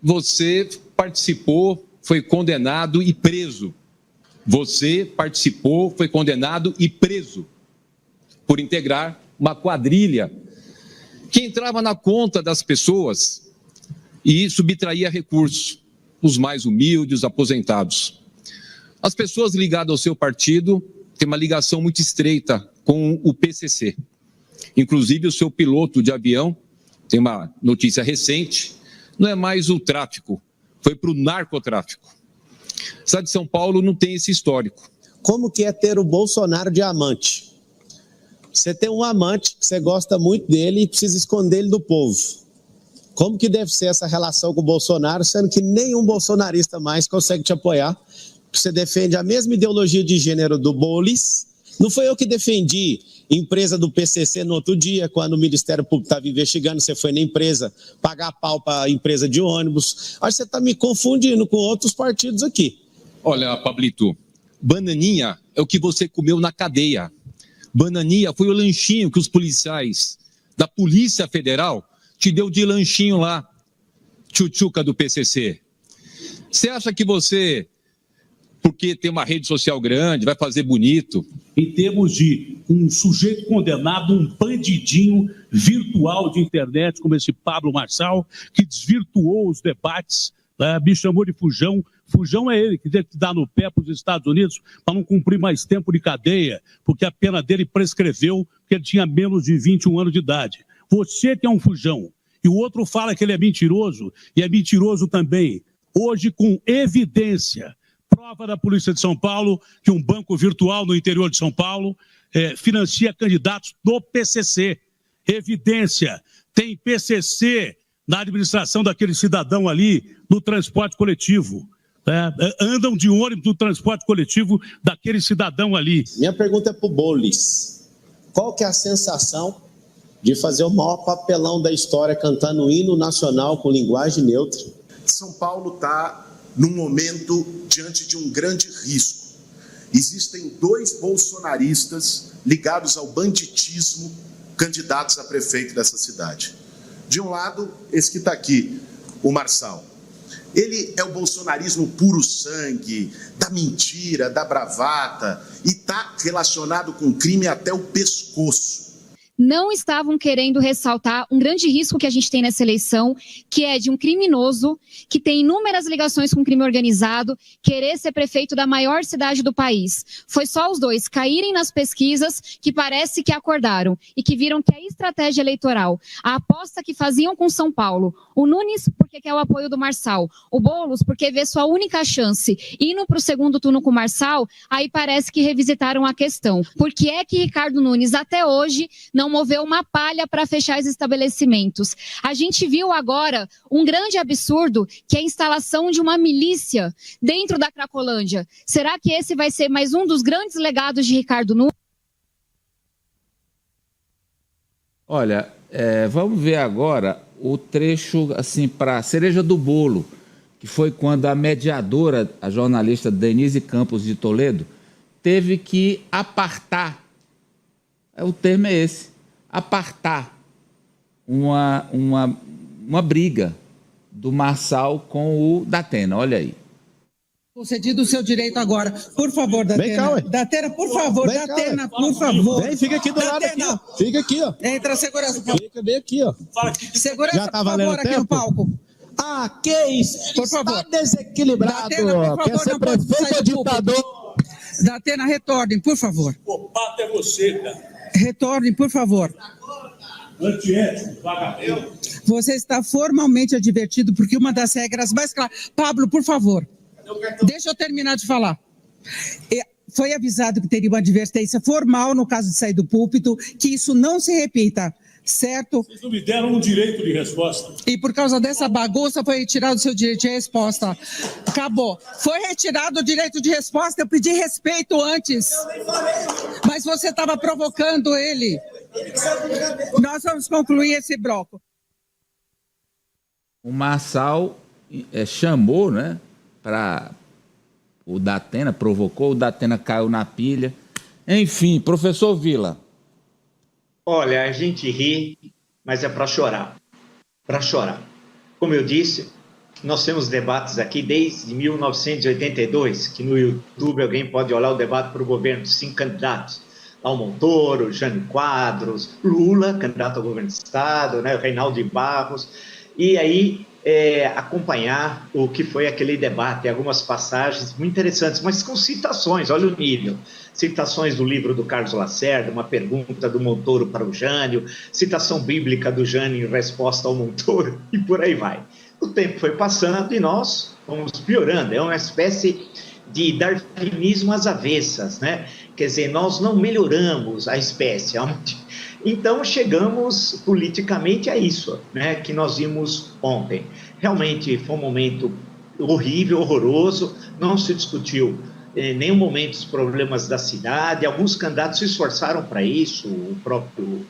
você participou, foi condenado e preso. Você participou, foi condenado e preso por integrar uma quadrilha que entrava na conta das pessoas e subtraía recursos, os mais humildes, os aposentados. As pessoas ligadas ao seu partido têm uma ligação muito estreita com o PCC. Inclusive, o seu piloto de avião, tem uma notícia recente, não é mais o tráfico, foi para o narcotráfico. A cidade de São Paulo não tem esse histórico. Como que é ter o Bolsonaro de amante? Você tem um amante, que você gosta muito dele e precisa esconder ele do povo. Como que deve ser essa relação com o Bolsonaro, sendo que nenhum bolsonarista mais consegue te apoiar? Você defende a mesma ideologia de gênero do Boulos. Não foi eu que defendi empresa do PCC no outro dia, quando o Ministério Público estava investigando, você foi na empresa pagar pau para a empresa de ônibus. Acho que você está me confundindo com outros partidos aqui. Olha, Pablito, bananinha é o que você comeu na cadeia. Bananinha foi o lanchinho que os policiais da Polícia Federal te deu de lanchinho lá, tchutchuca do PCC. Você acha que você, porque tem uma rede social grande, vai fazer bonito? Em termos de um sujeito condenado, um bandidinho virtual de internet, como esse Pablo Marçal, que desvirtuou os debates, me chamou de fujão. Fujão é ele que teve que dar no pé para os Estados Unidos para não cumprir mais tempo de cadeia, porque a pena dele prescreveu, porque ele tinha menos de 21 anos de idade. Você que é um fujão, e o outro fala que ele é mentiroso, e é mentiroso também. Hoje, com evidência, prova da Polícia de São Paulo que um banco virtual no interior de São Paulo financia candidatos do PCC. Evidência, tem PCC na administração daquele cidadão ali no transporte coletivo. Andam de ônibus no transporte coletivo daquele cidadão ali. Minha pergunta é para o Boulos. Qual que é a sensação de fazer o maior papelão da história cantando o hino nacional com linguagem neutra? São Paulo está num momento diante de um grande risco. Existem 2 bolsonaristas ligados ao banditismo, candidatos a prefeito dessa cidade. De um lado, esse que está aqui, o Marçal. Ele é o bolsonarismo puro sangue, da mentira, da bravata, e está relacionado com crime até o pescoço. Não estavam querendo ressaltar um grande risco que a gente tem nessa eleição, que é de um criminoso que tem inúmeras ligações com crime organizado, querer ser prefeito da maior cidade do país. Foi só os dois caírem nas pesquisas que parece que acordaram e que viram que a estratégia eleitoral, a aposta que faziam com São Paulo, o Nunes porque quer o apoio do Marçal, o Boulos porque vê sua única chance indo para o segundo turno com o Marçal, aí parece que revisitaram a questão. Por que é que Ricardo Nunes até hoje não moveu uma palha para fechar os estabelecimentos? A gente viu agora um grande absurdo, que é a instalação de uma milícia dentro da Cracolândia. Será que esse vai ser mais um dos grandes legados de Ricardo Nunes? Olha, vamos ver agora o trecho assim para a cereja do bolo, que foi quando a mediadora, a jornalista Denise Campos de Toledo, teve que apartar, o termo é esse, apartar uma briga do Marçal com o Datena. Olha aí. Concedido o seu direito agora. Por favor, Datena. Datena, por favor. Datena, por favor. Vem, fica aqui do lado aqui, ó. Fica aqui, ó. Entra a segurança. Fica bem aqui, ó. Segurança, já tá por favor, aqui no palco. Ah, que isso? Por favor. Está desequilibrado. Datena, por favor, quer ser prefeito ou ditador? Datena, retornem, por favor. O pato é você, cara. Retornem, por favor. Antiético, vagabundo. Você está formalmente advertido, porque uma das regras mais claras... Pablo, por favor, deixa eu terminar de falar. Foi avisado que teria uma advertência formal no caso de sair do púlpito, que isso não se repita, certo? Vocês não me deram um direito de resposta. E por causa dessa bagunça foi retirado o seu direito de resposta. Acabou. Foi retirado o direito de resposta, eu pedi respeito antes. Mas você estava provocando ele. Nós vamos concluir esse bloco. O Marçal chamou, né, para o Datena, provocou, o Datena caiu na pilha. Enfim, professor Vila. Olha, a gente ri, mas é para chorar. Para chorar. Como eu disse, Nós temos debates aqui desde 1982, que no YouTube alguém pode olhar o debate para o governo, 5 candidatos. Ao Montoro, Jânio Quadros, Lula, candidato ao governo do Estado, né, Reinaldo de Barros, e aí acompanhar o que foi aquele debate, algumas passagens muito interessantes, mas com citações, olha o nível. Citações do livro do Carlos Lacerda, uma pergunta do Montoro para o Jânio, citação bíblica do Jânio em resposta ao Montoro, e por aí vai. O tempo foi passando e nós fomos piorando, é uma espécie de darwinismo às avessas, né? Quer dizer, nós não melhoramos a espécie. Então, chegamos politicamente a isso, né, que nós vimos ontem. Realmente foi um momento horrível, horroroso, não se discutiu em nenhum momento os problemas da cidade, alguns candidatos se esforçaram para isso, o próprio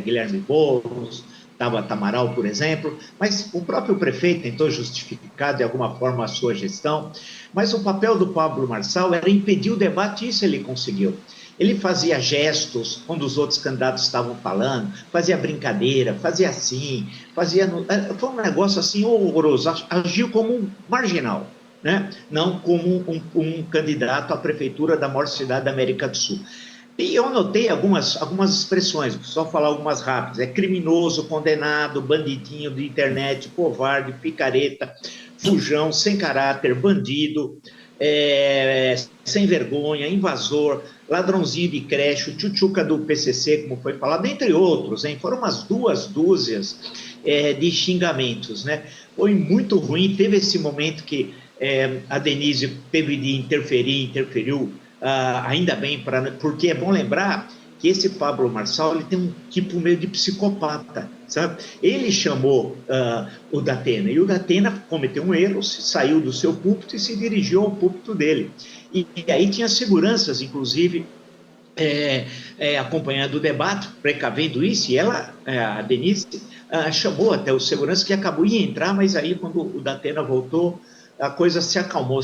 Guilherme Boulos, Tabata Amaral, por exemplo, mas o próprio prefeito tentou justificar de alguma forma a sua gestão, mas o papel do Pablo Marçal era impedir o debate, e isso ele conseguiu. Ele fazia gestos quando os outros candidatos estavam falando, fazia brincadeira, fazia assim, foi um negócio assim horroroso, agiu como um marginal, né? Não como um candidato à prefeitura da maior cidade da América do Sul. E eu anotei algumas expressões, só falar algumas rápidas. Criminoso, condenado, bandidinho de internet, covarde, picareta, fujão, sem caráter, bandido, sem vergonha, invasor, ladrãozinho de creche, tchutchuca do PCC, como foi falado, entre outros, hein? Foram umas 2 dúzias de xingamentos, né? Foi muito ruim, teve esse momento que a Denise teve de interferiu, ainda bem, porque é bom lembrar que esse Pablo Marçal ele tem um tipo meio de psicopata, sabe? Ele chamou o Datena, e o Datena cometeu um erro, saiu do seu púlpito e se dirigiu ao púlpito dele. E aí tinha seguranças, inclusive, acompanhando o debate, precavendo isso, e ela, a Denise, chamou até o segurança que acabou de entrar, mas aí quando o Datena voltou, a coisa se acalmou,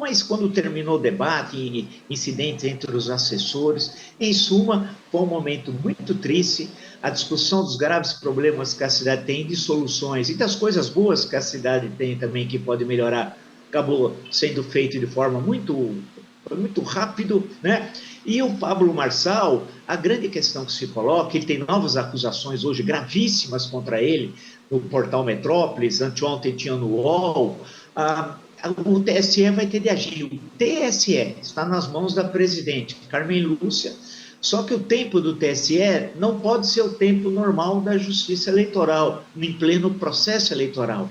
mas quando terminou o debate, incidentes entre os assessores, em suma, foi um momento muito triste, a discussão dos graves problemas que a cidade tem, de soluções, e das coisas boas que a cidade tem também, que pode melhorar, acabou sendo feito de forma muito rápido, né? E o Pablo Marçal, a grande questão que se coloca, ele tem novas acusações hoje gravíssimas contra ele, no portal Metrópolis, anteontem tinha no UOL, o TSE vai ter de agir. O TSE está nas mãos da presidente, Carmen Lúcia, só que o tempo do TSE não pode ser o tempo normal da justiça eleitoral, em pleno processo eleitoral.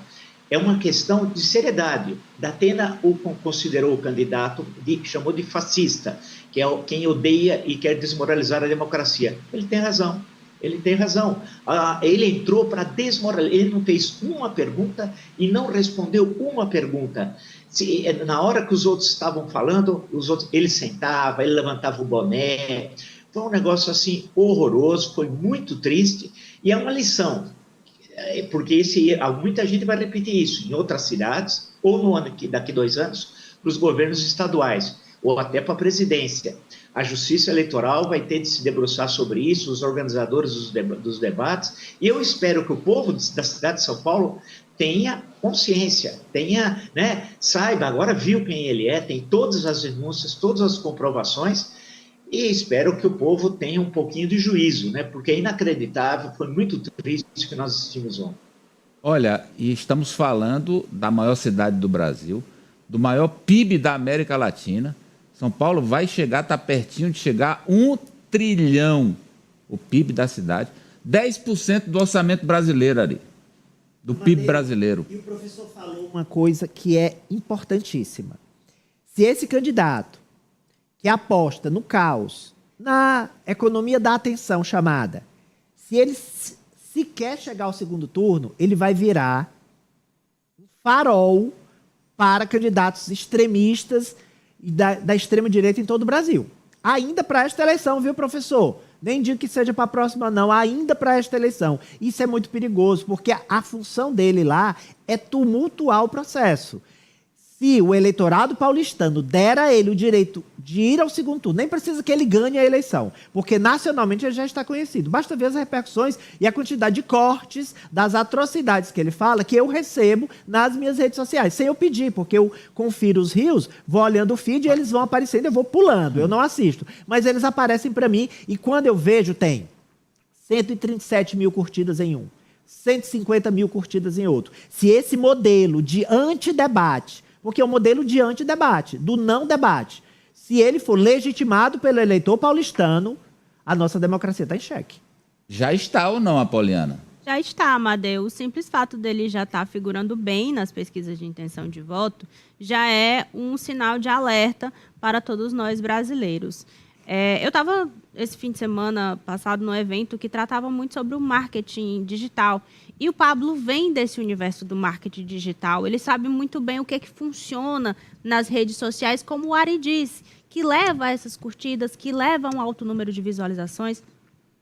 É uma questão de seriedade. Datena o considerou o candidato, chamou de fascista, que é quem odeia e quer desmoralizar a democracia. Ele tem razão. Ele entrou para desmoralizar, ele não fez uma pergunta e não respondeu uma pergunta. Na hora que os outros estavam falando, ele sentava, ele levantava o boné. Foi um negócio assim horroroso, foi muito triste, e é uma lição, porque muita gente vai repetir isso em outras cidades, ou no ano daqui 2 anos, para os governos estaduais, ou até para a presidência. A Justiça Eleitoral vai ter de se debruçar sobre isso, os organizadores dos debates, e eu espero que o povo da cidade de São Paulo tenha consciência, saiba, agora viu quem ele é, tem todas as denúncias, todas as comprovações, e espero que o povo tenha um pouquinho de juízo, né? Porque é inacreditável, foi muito triste o que nós assistimos ontem. Olha, e estamos falando da maior cidade do Brasil, do maior PIB da América Latina. São Paulo vai chegar, está pertinho de chegar a 1 trilhão, o PIB da cidade, 10% do orçamento brasileiro ali, do PIB brasileiro. E o professor falou uma coisa que é importantíssima. Se esse candidato que aposta no caos, na economia da atenção chamada, se ele se quer chegar ao segundo turno, ele vai virar um farol para candidatos extremistas e da extrema-direita em todo o Brasil. Ainda para esta eleição, viu, professor? Nem digo que seja para a próxima, não. Ainda para esta eleição. Isso é muito perigoso, porque a função dele lá é tumultuar o processo. Se o eleitorado paulistano der a ele o direito de ir ao segundo turno, nem precisa que ele ganhe a eleição, porque nacionalmente ele já está conhecido. Basta ver as repercussões e a quantidade de cortes das atrocidades que ele fala, que eu recebo nas minhas redes sociais, sem eu pedir, porque eu confiro os rios, vou olhando o feed e eles vão aparecendo, eu vou pulando, eu não assisto. Mas eles aparecem para mim e quando eu vejo, tem 137 mil curtidas em um, 150 mil curtidas em outro. Se esse modelo de antidebate, porque é um modelo de antidebate, do não debate, se ele for legitimado pelo eleitor paulistano, a nossa democracia está em xeque. Já está ou não, Apoliana? Já está, Amadeu. O simples fato dele já estar figurando bem nas pesquisas de intenção de voto já é um sinal de alerta para todos nós brasileiros. Eu estava, esse fim de semana passado, num evento que tratava muito sobre o marketing digital. E o Pablo vem desse universo do marketing digital. Ele sabe muito bem o que funciona nas redes sociais, como o Ari disse, que leva a essas curtidas, que leva a um alto número de visualizações.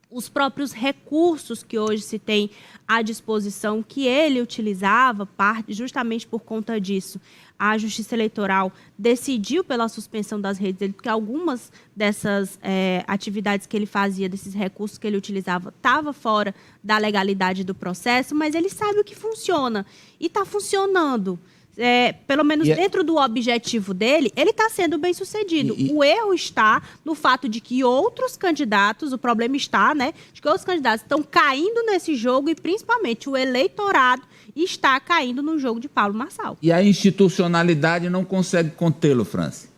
Os próprios recursos que hoje se tem à disposição, que ele utilizava, justamente por conta disso, a Justiça Eleitoral decidiu pela suspensão das redes dele, porque algumas dessas atividades que ele fazia, desses recursos que ele utilizava, estava fora da legalidade do processo, mas ele sabe o que funciona e está funcionando. Pelo menos dentro do objetivo dele, ele está sendo bem sucedido. O erro está no fato de que outros candidatos, o problema está, né, de que outros candidatos estão caindo nesse jogo e principalmente o eleitorado está caindo no jogo de Pablo Marçal. E a institucionalidade não consegue contê-lo, Franci?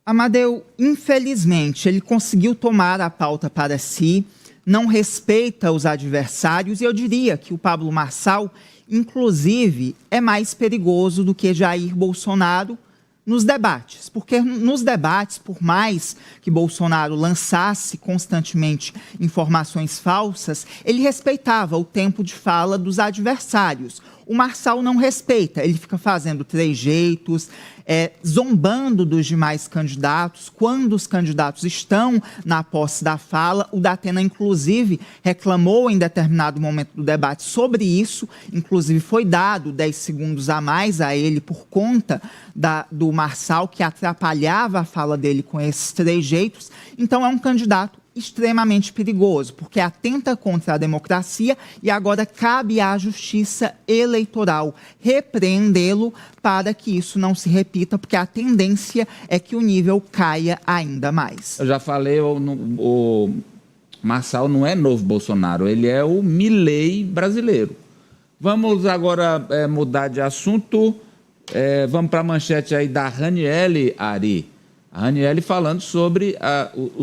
Amadeu, infelizmente, ele conseguiu tomar a pauta para si, não respeita os adversários e eu diria que o Pablo Marçal, inclusive, é mais perigoso do que Jair Bolsonaro nos debates. Porque nos debates, por mais que Bolsonaro lançasse constantemente informações falsas, ele respeitava o tempo de fala dos adversários. O Marçal não respeita, ele fica fazendo trejeitos, zombando dos demais candidatos. Quando os candidatos estão na posse da fala, o Datena, inclusive, reclamou em determinado momento do debate sobre isso, inclusive foi dado 10 segundos a mais a ele por conta do Marçal, que atrapalhava a fala dele com esses trejeitos. Então é um candidato extremamente perigoso, porque atenta contra a democracia e agora cabe à Justiça Eleitoral repreendê-lo para que isso não se repita, porque a tendência é que o nível caia ainda mais. Eu já falei, o Marçal não é novo Bolsonaro, ele é o Milei brasileiro. Vamos agora mudar de assunto, vamos para a manchete aí da Raniele, Ari. A Raniele falando sobre o